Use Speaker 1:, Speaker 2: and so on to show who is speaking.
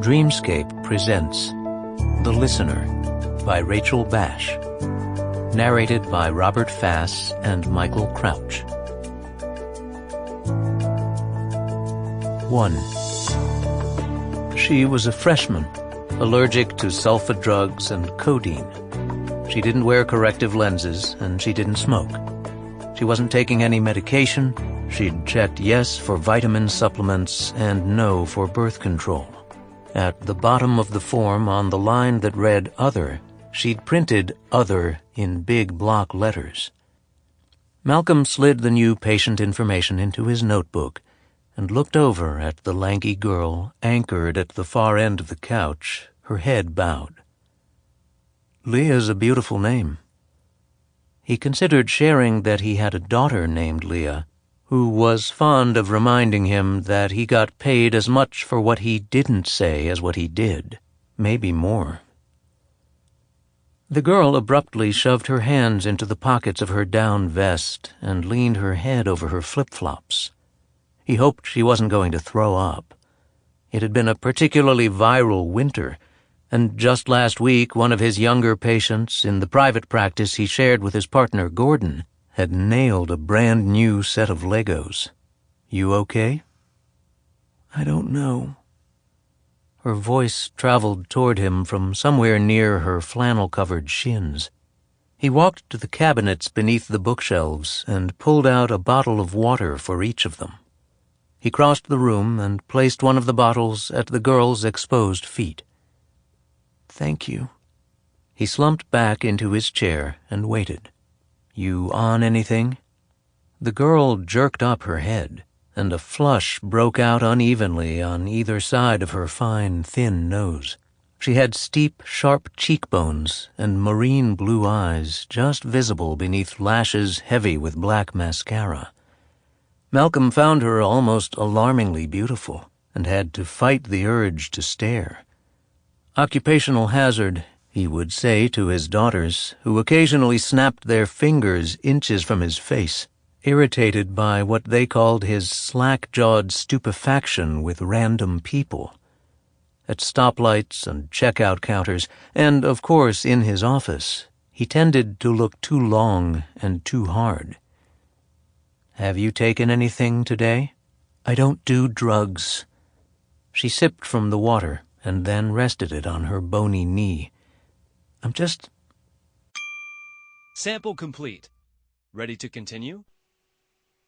Speaker 1: Dreamscape presents The Listener by Rachel Basch, narrated by Robert Fass and Michael Crouch. 1. She was a freshman, allergic to sulfa drugs and codeine. She didn't wear corrective lenses, and she didn't smoke. She wasn't taking any medication. She'd checked yes for vitamin supplements and no for birth control. At the bottom of the form, on the line that read Other, she'd printed Other in big block letters. Malcolm slid the new patient information into his notebook and looked over at the lanky girl anchored at the far end of the couch, her head bowed. Leah's a beautiful name. He considered sharing that he had a daughter named Leah, who was fond of reminding him that he got paid as much for what he didn't say as what he did, maybe more. The girl abruptly shoved her hands into the pockets of her down vest and leaned her head over her flip-flops. He hoped she wasn't going to throw up. It had been a particularly viral winter, and just last week one of his younger patients in the private practice he shared with his partner Gordon had nailed a brand new set of Legos. You okay? I don't know. Her voice traveled toward him from somewhere near her flannel-covered shins. He walked to the cabinets beneath the bookshelves and pulled out a bottle of water for each of them. He crossed the room and placed one of the bottles at the girl's exposed feet. Thank you. He slumped back into his chair and waited. You on anything? The girl jerked up her head, and a flush broke out unevenly on either side of her fine, thin nose. She had steep, sharp cheekbones and marine blue eyes just visible beneath lashes heavy with black mascara. Malcolm found her almost alarmingly beautiful and had to fight the urge to stare. Occupational hazard, he would say to his daughters, who occasionally snapped their fingers inches from his face, irritated by what they called his slack-jawed stupefaction with random people. At stoplights and checkout counters, and, of course, in his office, he tended to look too long and too hard. Have you taken anything today? I don't do drugs. She sipped from the water and then rested it on her bony knee. I'm just...
Speaker 2: Sample complete. Ready to continue?